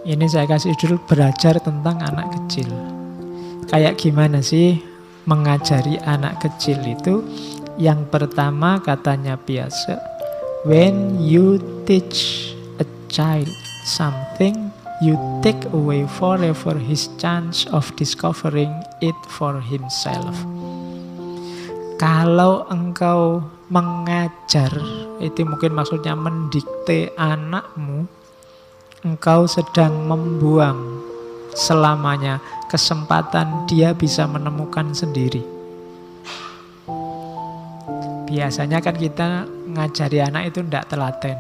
Ini saya kasih judul belajar tentang anak kecil. Kayak gimana sih mengajari anak kecil itu? Yang pertama katanya biasa, when you teach a child something, you take away forever his chance of discovering it for himself. Kalau engkau mengajar, itu mungkin maksudnya mendikte anakmu, engkau sedang membuang selamanya kesempatan dia bisa menemukan sendiri. Biasanya kan kita ngajari anak itu ndak telaten.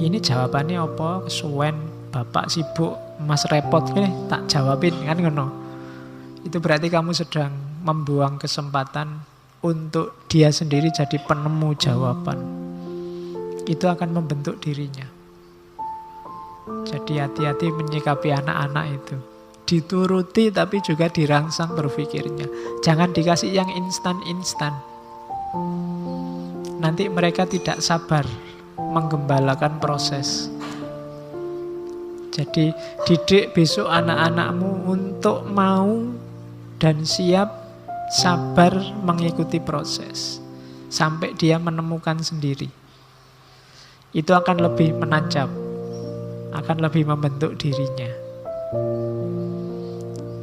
Ini jawabannya apa? Kesuwen, bapak sibuk, mas repot, tak jawabin, kan ngono. Itu berarti kamu sedang membuang kesempatan untuk dia sendiri jadi penemu jawaban. Itu akan membentuk dirinya. Jadi hati-hati menyikapi anak-anak itu. Dituruti tapi juga dirangsang berpikirnya. Jangan dikasih yang instan-instan. Nanti mereka tidak sabar menggembalakan proses. Jadi didik besok anak-anakmu untuk mau dan siap sabar mengikuti proses sampai dia menemukan sendiri. Itu akan lebih menancap, akan lebih membentuk dirinya.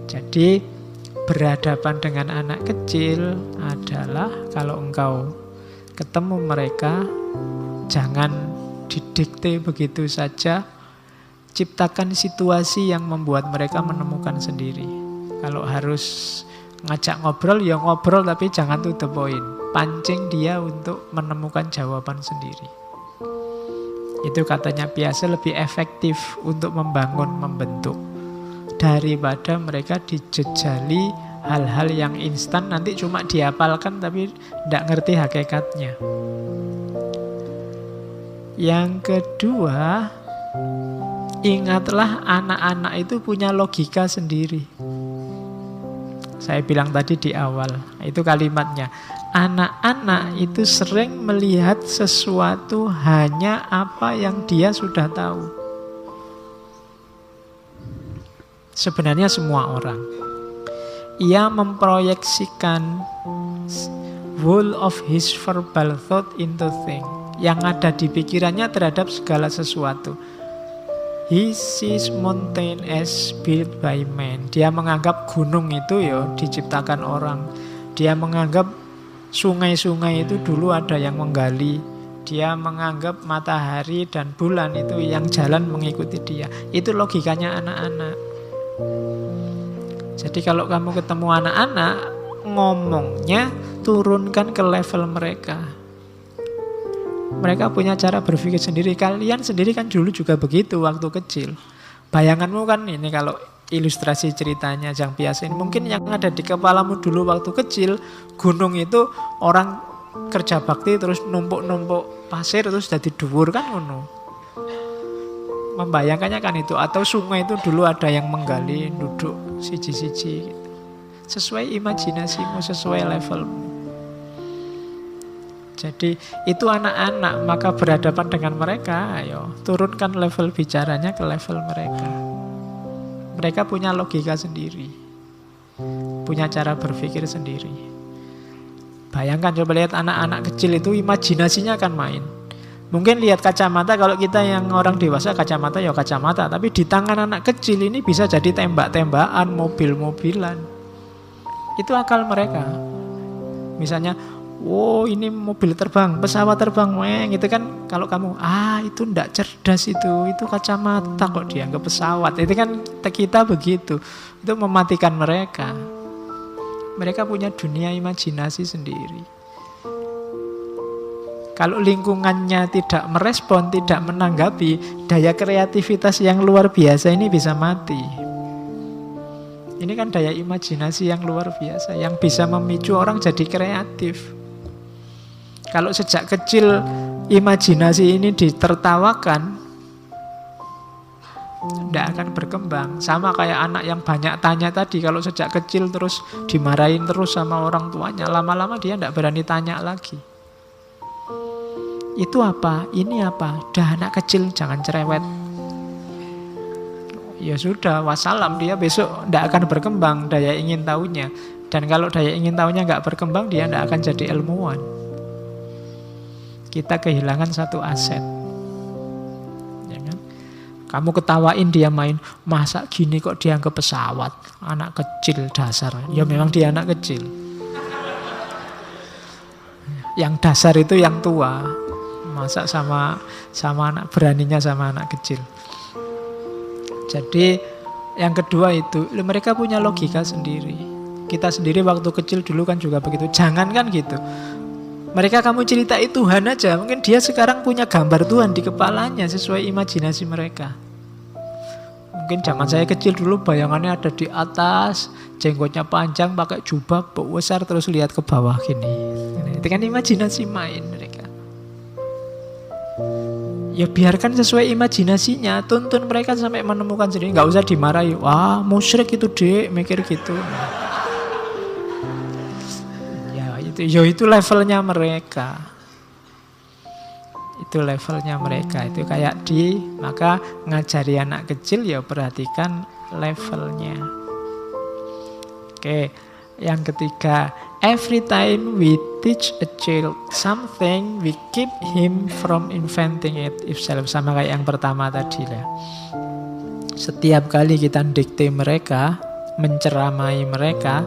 Jadi berhadapan dengan anak kecil adalah kalau engkau ketemu mereka, jangan didikte begitu saja. Ciptakan situasi yang membuat mereka menemukan sendiri. Kalau harus ngajak ngobrol, ya ngobrol tapi jangan to the point. Pancing dia untuk menemukan jawaban sendiri. Itu katanya biasa lebih efektif untuk membangun, membentuk. Daripada mereka dijejali hal-hal yang instan, nanti cuma dihafalkan tapi tidak ngerti hakikatnya. Yang kedua, ingatlah anak-anak itu punya logika sendiri. Saya bilang tadi di awal, itu kalimatnya. Anak-anak itu sering melihat sesuatu hanya apa yang dia sudah tahu. Sebenarnya semua orang, ia memproyeksikan whole of his verbal thought into thing, yang ada di pikirannya terhadap segala sesuatu. He sees mountain as built by man. Dia menganggap gunung itu diciptakan orang. Dia menganggap sungai-sungai itu dulu ada yang menggali. Dia menganggap matahari dan bulan itu yang jalan mengikuti dia. Itu logikanya anak-anak. Jadi kalau kamu ketemu anak-anak, ngomongnya turunkan ke level mereka. Mereka punya cara berpikir sendiri. Kalian sendiri kan dulu juga begitu waktu kecil. Bayanganmu kan ini kalau ilustrasi ceritanya yang biasa ini. Mungkin yang ada di kepalamu dulu waktu kecil, gunung itu orang kerja bakti terus numpuk-numpuk pasir terus jadi dhuwur kan ngono. Membayangkannya kan itu. Atau sungai itu dulu ada yang menggali, duduk siji-siji gitu. Sesuai imajinasimu, sesuai levelmu. Jadi itu anak-anak, maka berhadapan dengan mereka, ayo turunkan level bicaranya ke level mereka. Mereka punya logika sendiri, punya cara berpikir sendiri. Bayangkan, coba lihat anak-anak kecil itu imajinasinya akan main. Mungkin lihat kacamata, kalau kita yang orang dewasa kacamata ya kacamata, tapi di tangan anak kecil ini bisa jadi tembak-tembakan, mobil-mobilan. Itu akal mereka. Misalnya, oh ini mobil terbang, pesawat terbang, gitu kan. Kalau kamu, itu ndak cerdas itu kacamata kok dianggap pesawat. Itu kan kita begitu. Itu mematikan mereka. Mereka punya dunia imajinasi sendiri. Kalau lingkungannya tidak merespon, tidak menanggapi, daya kreativitas yang luar biasa ini bisa mati. Ini kan daya imajinasi yang luar biasa, yang bisa memicu orang jadi kreatif. Kalau sejak kecil imajinasi ini ditertawakan, tidak akan berkembang. Sama kayak anak yang banyak tanya tadi, kalau sejak kecil terus dimarahin terus sama orang tuanya, lama-lama dia tidak berani tanya lagi. Itu apa? Ini apa? Dah anak kecil, jangan cerewet. ya sudah, wassalam, dia besok tidak akan berkembang daya ingin tahunya. Dan kalau daya ingin tahunya nggak berkembang, dia tidak akan jadi ilmuwan. Kita kehilangan satu aset. Ya kan? Kamu ketawain dia main, masa gini kok dianggap pesawat, anak kecil dasar. Ya memang dia anak kecil. Yang dasar itu yang tua. Masa sama anak, beraninya sama anak kecil. Jadi yang kedua itu, mereka punya logika sendiri. Kita sendiri waktu kecil dulu kan juga begitu. Jangan kan gitu. Mereka kamu ceritain Tuhan aja, mungkin dia sekarang punya gambar Tuhan di kepalanya sesuai imajinasi mereka. Mungkin zaman saya kecil dulu bayangannya ada di atas, jenggotnya panjang, pakai jubah besar, terus lihat ke bawah gini. Itu kan imajinasi main mereka. Ya biarkan sesuai imajinasinya, tuntun mereka sampai menemukan sendiri, nggak usah dimarahi. Wah, musyrik itu dek, mikir gitu. Ya itu levelnya mereka. Itu levelnya mereka. Itu kayak maka ngajari anak kecil ya perhatikan levelnya. Oke, yang ketiga, every time we teach a child something, we keep him from inventing it himself. Sama kayak yang pertama tadi lah. Setiap kali kita dikte mereka, menceramai mereka,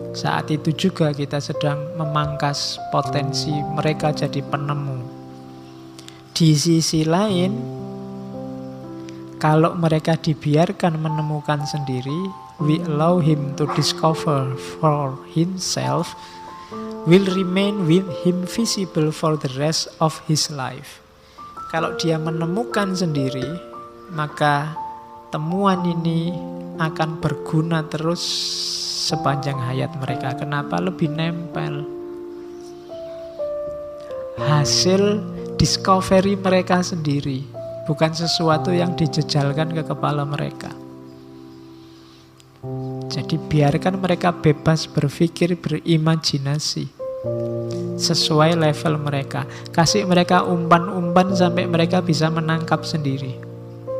saat itu juga kita sedang memangkas potensi mereka jadi penemu. Di sisi lain, kalau mereka dibiarkan menemukan sendiri, we allow him to discover for himself, will remain with him visible for the rest of his life. Kalau dia menemukan sendiri, maka temuan ini akan berguna terus sepanjang hayat mereka. Kenapa? Lebih nempel. Hasil discovery mereka sendiri, bukan sesuatu yang dijejalkan ke kepala mereka. Jadi biarkan mereka bebas berpikir, berimajinasi sesuai level mereka. Kasih mereka umpan-umpan sampai mereka bisa menangkap sendiri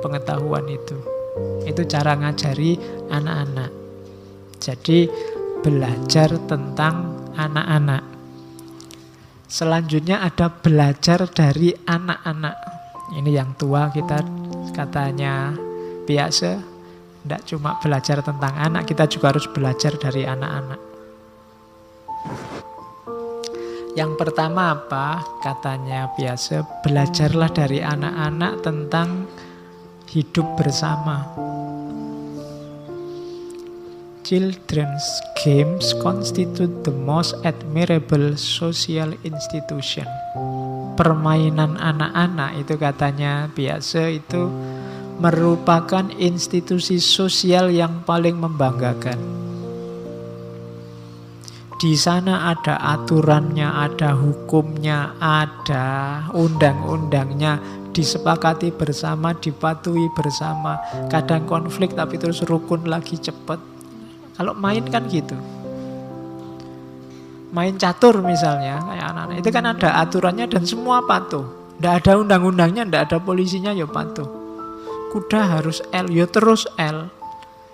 pengetahuan itu. Itu cara ngajari anak-anak. Jadi belajar tentang anak-anak. Selanjutnya ada belajar dari anak-anak. Ini yang tua kita katanya biasa. Tidak cuma belajar tentang anak, kita juga harus belajar dari anak-anak. Yang pertama apa? Katanya biasa, belajarlah dari anak-anak tentang hidup bersama. Children's games constitute the most admirable social institution. Permainan anak-anak itu katanya biasa itu merupakan institusi sosial yang paling membanggakan. Di sana ada aturannya, ada hukumnya, ada undang-undangnya, disepakati bersama, dipatuhi bersama. Kadang konflik tapi terus rukun lagi cepat. Kalau main kan gitu. Main catur misalnya, kayak anak-anak itu kan ada aturannya dan semua patuh. Tidak ada undang-undangnya, tidak ada polisinya, ya patuh. Kuda harus L, ya terus L.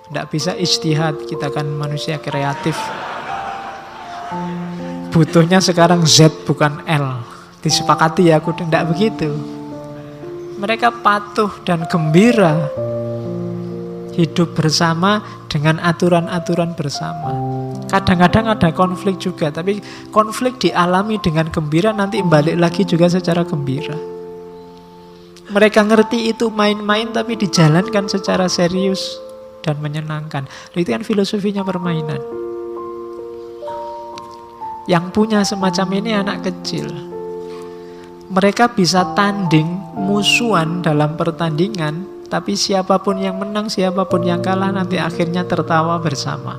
Tidak bisa ijtihad, kita kan manusia kreatif. Butuhnya sekarang Z bukan L. Disepakati ya, kuda tidak begitu. Mereka patuh dan gembira hidup bersama dengan aturan-aturan bersama. Kadang-kadang ada konflik juga, tapi konflik dialami dengan gembira, nanti balik lagi juga secara gembira. Mereka ngerti itu main-main tapi dijalankan secara serius dan menyenangkan. Itu kan filosofinya permainan. Yang punya semacam ini anak kecil. Mereka bisa tanding, musuhan dalam pertandingan, tapi siapapun yang menang, siapapun yang kalah, nanti akhirnya tertawa bersama.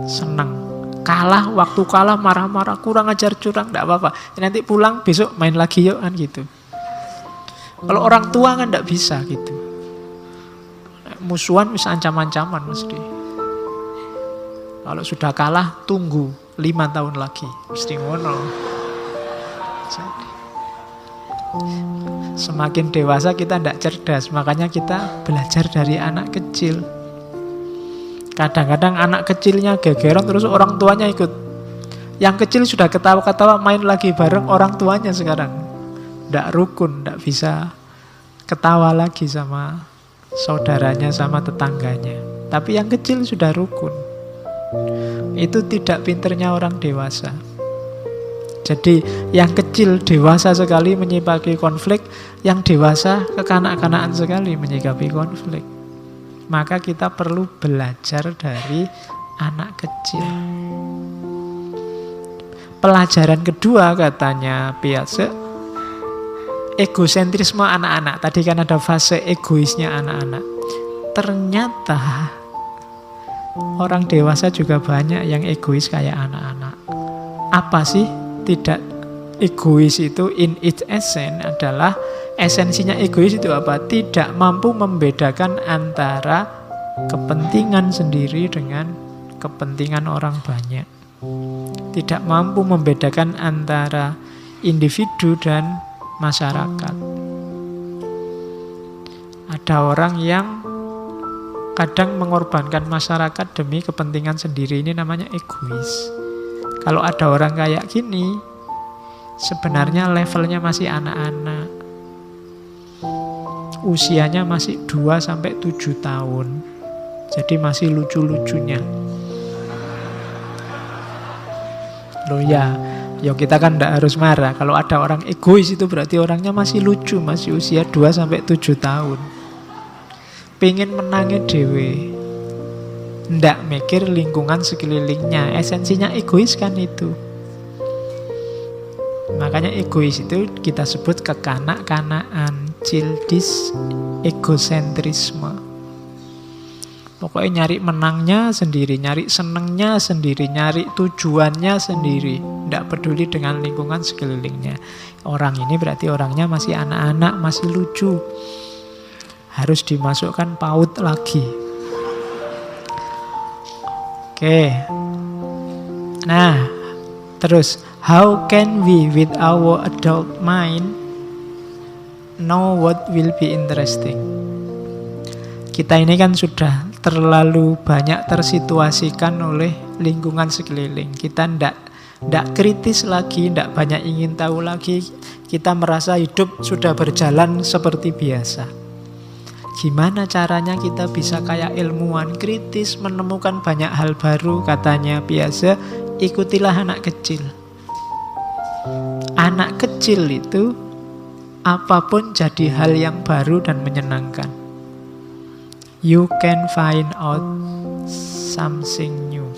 Senang. Kalah, waktu kalah marah-marah, kurang ajar, curang, tidak apa-apa. Nanti pulang, besok main lagi yuk, kan gitu. Kalau orang tua kan tidak bisa gitu. Musuhan bisa ancam-ancaman mesti. Kalau sudah kalah, tunggu 5 tahun lagi. Mesti ngono. Semakin dewasa kita tidak cerdas, makanya kita belajar dari anak kecil. Kadang-kadang anak kecilnya gegeran terus orang tuanya ikut. Yang kecil sudah ketawa-ketawa main lagi bareng orang tuanya sekarang. Tidak rukun, tidak bisa ketawa lagi sama saudaranya, sama tetangganya. Tapi yang kecil sudah rukun. Itu tidak pinternya orang dewasa. Jadi yang kecil dewasa sekali menyikapi konflik, yang dewasa kekanak-kanakan sekali menyikapi konflik. Maka kita perlu belajar dari anak kecil. Pelajaran kedua katanya Piaget, egosentrisme anak-anak. Tadi kan ada fase egoisnya anak-anak. Ternyata orang dewasa juga banyak yang egois kayak anak-anak. Apa sih? Tidak egois itu in its essence adalah esensinya egois itu apa? Tidak mampu membedakan antara kepentingan sendiri dengan kepentingan orang banyak. Tidak mampu membedakan antara individu dan masyarakat. Ada orang yang kadang mengorbankan masyarakat demi kepentingan sendiri, ini namanya egois. Kalau ada orang kayak gini, sebenarnya levelnya masih anak-anak. Usianya masih 2-7 tahun. Jadi masih lucu-lucunya. Loh ya kita kan tidak harus marah. Kalau ada orang egois itu berarti orangnya masih lucu, masih usia 2-7 tahun. Pengen menangnya dewe, ndak mikir lingkungan sekelilingnya. Esensinya egois kan itu. Makanya egois itu kita sebut kekanak-kanakan, childish egocentrisme. Pokoknya nyari menangnya sendiri, nyari senengnya sendiri, nyari tujuannya sendiri, ndak peduli dengan lingkungan sekelilingnya. Orang ini berarti orangnya masih anak-anak, masih lucu. Harus dimasukkan PAUD lagi. Oke. Nah, terus how can we with our adult mind know what will be interesting? Kita ini kan sudah terlalu banyak tersituasikan oleh lingkungan sekeliling. Kita ndak kritis lagi, ndak banyak ingin tahu lagi. Kita merasa hidup sudah berjalan seperti biasa. Gimana caranya kita bisa kayak ilmuwan kritis, menemukan banyak hal baru? Katanya Piaget, ikutilah anak kecil. Anak kecil itu apapun jadi hal yang baru dan menyenangkan. You can find out something new.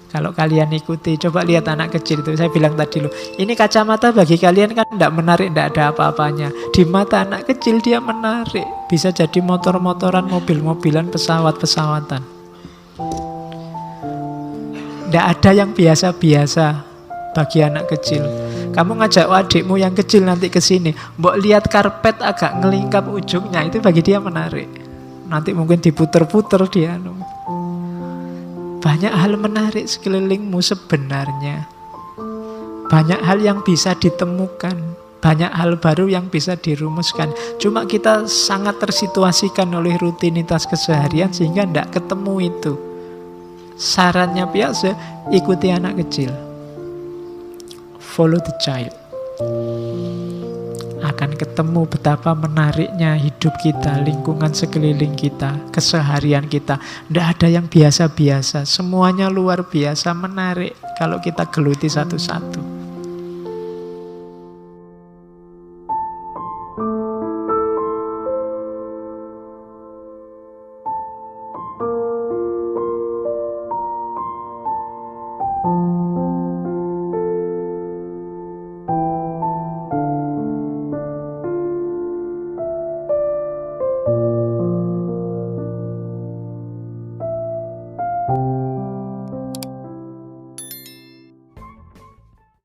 Kalau kalian ikuti, coba lihat anak kecil itu. Saya bilang tadi loh, ini kacamata bagi kalian kan tidak menarik, tidak ada apa-apanya. Di mata anak kecil dia menarik. Bisa jadi motor-motoran, mobil-mobilan, pesawat-pesawatan. Tidak ada yang biasa-biasa bagi anak kecil. Kamu ngajak adikmu yang kecil nanti ke sini, mbok lihat karpet agak ngelingkap ujungnya, itu bagi dia menarik. Nanti mungkin diputer-puter dia. Banyak hal menarik sekelilingmu sebenarnya. Banyak hal yang bisa ditemukan. Banyak hal baru yang bisa dirumuskan. Cuma kita sangat tersituasikan oleh rutinitas keseharian sehingga tidak ketemu itu. Sarannya Piaget, ikuti anak kecil. Follow the child. Akan ketemu betapa menariknya hidup kita, lingkungan sekeliling kita, keseharian kita. Tidak ada yang biasa-biasa, semuanya luar biasa menarik kalau kita geluti satu-satu.